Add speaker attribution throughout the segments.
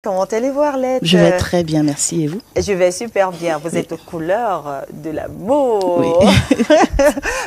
Speaker 1: Comment allez-vous, Arlette?
Speaker 2: Je vais très bien, merci. Et vous?
Speaker 1: Je vais super bien. Vous êtes aux couleurs de l'amour.
Speaker 2: Oui.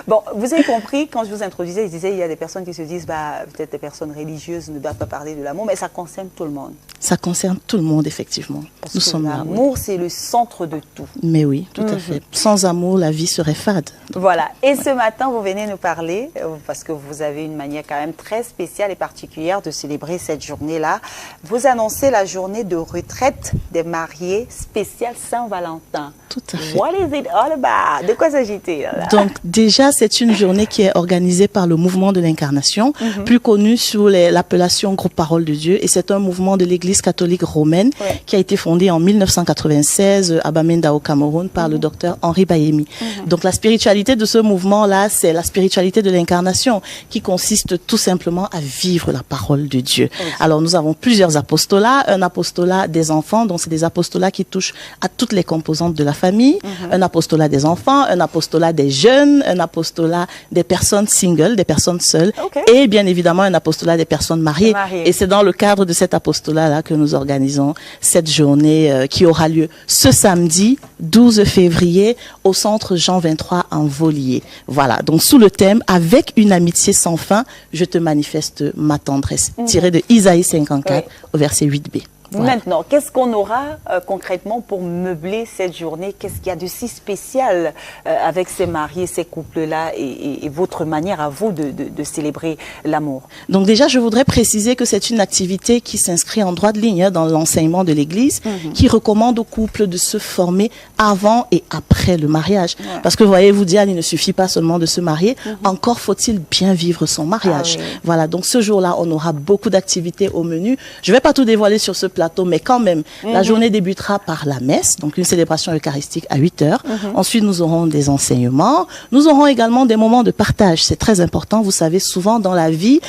Speaker 1: Bon, vous avez compris, quand je vous introduisais, je disais, il y a des personnes qui se disent, peut-être des personnes religieuses ne doivent pas parler de l'amour, mais ça concerne tout le monde.
Speaker 2: Ça concerne tout le monde, effectivement.
Speaker 1: Parce
Speaker 2: Nous
Speaker 1: que
Speaker 2: sommes là.
Speaker 1: l'amour, c'est le centre de tout.
Speaker 2: Mais oui, tout à fait. Sans amour, la vie serait fade.
Speaker 1: Voilà. Et ce matin, vous venez nous parler, parce que vous avez une manière quand même très spéciale et particulière de célébrer cette journée-là. Vous annoncez la journée de retraite des mariés spéciale Saint-Valentin.
Speaker 2: Tout à fait.
Speaker 1: What is it all about? De quoi s'agit-il?
Speaker 2: Donc déjà, c'est une journée qui est organisée par le mouvement de l'Incarnation, plus connu sous l'appellation Groupe Parole de Dieu. Et c'est un mouvement de l'Église catholique romaine qui a été fondé en 1996 à Bamenda au Cameroun par le docteur Henri Bayemi. Donc la spiritualité de ce mouvement-là, c'est la spiritualité de l'Incarnation qui consiste tout simplement à vivre la parole de Dieu. Alors nous avons plusieurs apostolats. Un apostolat des enfants, donc c'est des apostolats qui touchent à toutes les composantes de la famille. Un apostolat des enfants, un apostolat des jeunes, un apostolat des personnes singles, des personnes seules, et bien évidemment un apostolat des personnes mariées. Et c'est dans le cadre de cet apostolat-là que nous organisons cette journée qui aura lieu ce samedi 12 février au centre Jean 23 en Volier. Voilà, donc sous le thème « Avec une amitié sans fin, je te manifeste ma tendresse », tiré de Isaïe 54 au verset 8b. Voilà.
Speaker 1: Maintenant, qu'est-ce qu'on aura concrètement pour meubler cette journée? Qu'est-ce qu'il y a de si spécial avec ces mariés, ces couples-là et votre manière à vous de célébrer l'amour?
Speaker 2: Donc déjà, je voudrais préciser que c'est une activité qui s'inscrit en droite ligne dans l'enseignement de l'Église, qui recommande aux couples de se former avant et après le mariage. Parce que voyez-vous, Diane, il ne suffit pas seulement de se marier, encore faut-il bien vivre son mariage. Voilà, donc ce jour-là, on aura beaucoup d'activités au menu. Je ne vais pas tout dévoiler sur ce plateau, mais quand même, la journée débutera par la messe, donc une célébration eucharistique à 8 heures. Ensuite, nous aurons des enseignements. Nous aurons également des moments de partage. C'est très important. Vous savez, souvent dans la vie,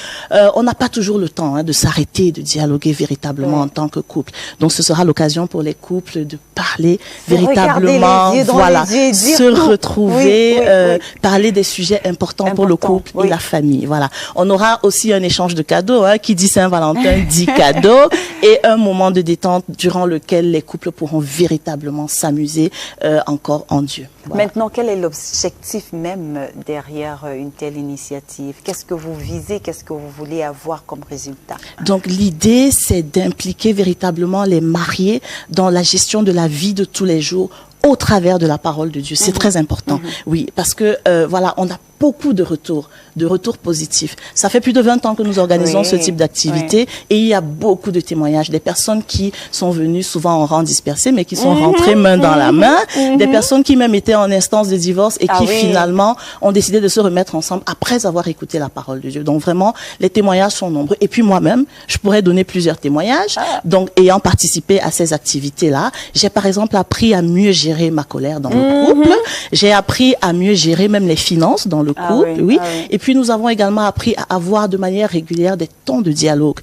Speaker 2: on n'a pas toujours le temps de s'arrêter, de dialoguer véritablement en tant que couple. Donc, ce sera l'occasion pour les couples de parler véritablement, voilà, se retrouver, parler des sujets importants pour le couple et la famille. Voilà. On aura aussi un échange de cadeaux, qui dit Saint-Valentin dit cadeau, et un moment de détente durant lequel les couples pourront véritablement s'amuser encore en Dieu. Voilà.
Speaker 1: Maintenant, quel est l'objectif même derrière une telle initiative? Qu'est-ce que vous visez? Qu'est-ce que vous voulez avoir comme résultat?
Speaker 2: Donc l'idée, c'est d'impliquer véritablement les mariés dans la gestion de la vie de tous les jours au travers de la parole de Dieu. C'est très important. Oui, parce que voilà, on a beaucoup de retours positifs. Ça fait plus de 20 ans que nous organisons ce type d'activité et il y a beaucoup de témoignages. Des personnes qui sont venues souvent en rang dispersé, mais qui sont rentrées main dans la main. Des personnes qui même étaient en instance de divorce et qui finalement ont décidé de se remettre ensemble après avoir écouté la parole de Dieu. Donc vraiment, les témoignages sont nombreux. Et puis moi-même, je pourrais donner plusieurs témoignages. Donc ayant participé à ces activités-là, j'ai par exemple appris à mieux gérer ma colère dans le couple. J'ai appris à mieux gérer même les finances dans le couple, Et puis nous avons également appris à avoir de manière régulière des temps de dialogue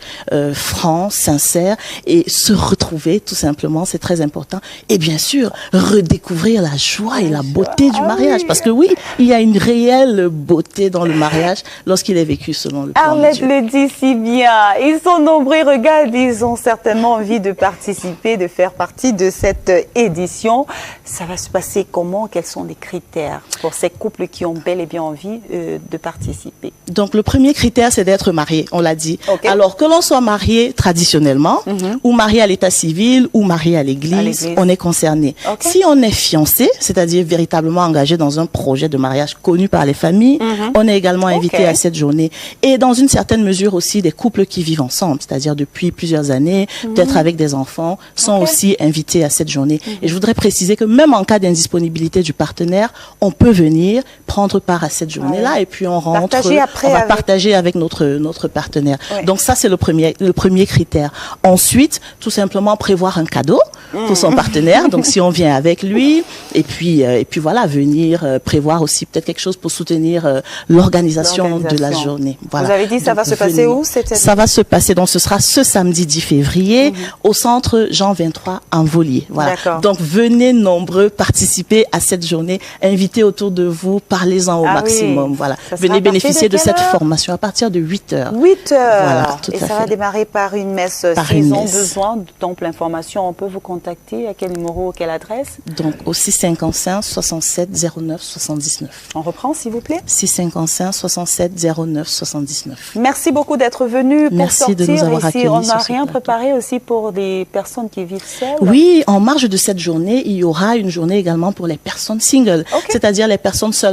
Speaker 2: francs, sincères et se retrouver tout simplement, c'est très important. Et bien sûr, redécouvrir la joie et la beauté du mariage. Parce que oui, il y a une réelle beauté dans le mariage lorsqu'il est vécu selon le plan de
Speaker 1: Arlette
Speaker 2: Dieu.
Speaker 1: le dit si bien. Ils sont nombreux, regarde, ils ont certainement envie de participer, de faire partie de cette édition. Ça va se passer comment? Quels sont les critères pour ces couples qui ont bel et bien envie de participer?
Speaker 2: Donc le premier critère, c'est d'être marié, on l'a dit. Alors que l'on soit marié traditionnellement, ou marié à l'état civil, ou marié à l'église, on est concerné. Si on est fiancé, c'est-à-dire véritablement engagé dans un projet de mariage connu par les familles, on est également invité à cette journée. Et dans une certaine mesure aussi, des couples qui vivent ensemble, c'est-à-dire depuis plusieurs années, peut-être avec des enfants, sont aussi invités à cette journée. Et je voudrais préciser que même en cas d'indisponibilité du partenaire, on peut venir prendre part à cette journée-là et puis on rentre, on va partager avec notre partenaire. Donc ça, c'est le premier critère. Ensuite, tout simplement prévoir un cadeau. pour son partenaire. Donc, si on vient avec lui, et puis voilà, venir prévoir aussi peut-être quelque chose pour soutenir l'organisation de la journée. Voilà.
Speaker 1: Vous avez dit, ça va se passer où?
Speaker 2: Ça va se passer, donc ce sera ce samedi 10 février au centre Jean 23 en Volier. Voilà. Donc, venez nombreux participer à cette journée, invitez autour de vous, parlez-en au maximum. Voilà. Venez bénéficier de cette formation à partir de 8 heures.
Speaker 1: 8 heures.
Speaker 2: Voilà, tout
Speaker 1: et
Speaker 2: à
Speaker 1: ça
Speaker 2: fait.
Speaker 1: va démarrer par une messe. S'ils ont besoin d'ample information, on peut vous contacter. À quel numéro, quelle adresse?
Speaker 2: Donc, au 655 67 09 79.
Speaker 1: On reprend, s'il vous plaît.
Speaker 2: 655 67 09 79.
Speaker 1: Merci beaucoup d'être venu pour
Speaker 2: Merci
Speaker 1: sortir.
Speaker 2: de nous avoir accueillis.
Speaker 1: On n'a rien préparé aussi pour des personnes qui vivent seules.
Speaker 2: Oui, en marge de cette journée, il y aura une journée également pour les personnes singles, c'est-à-dire les personnes seules.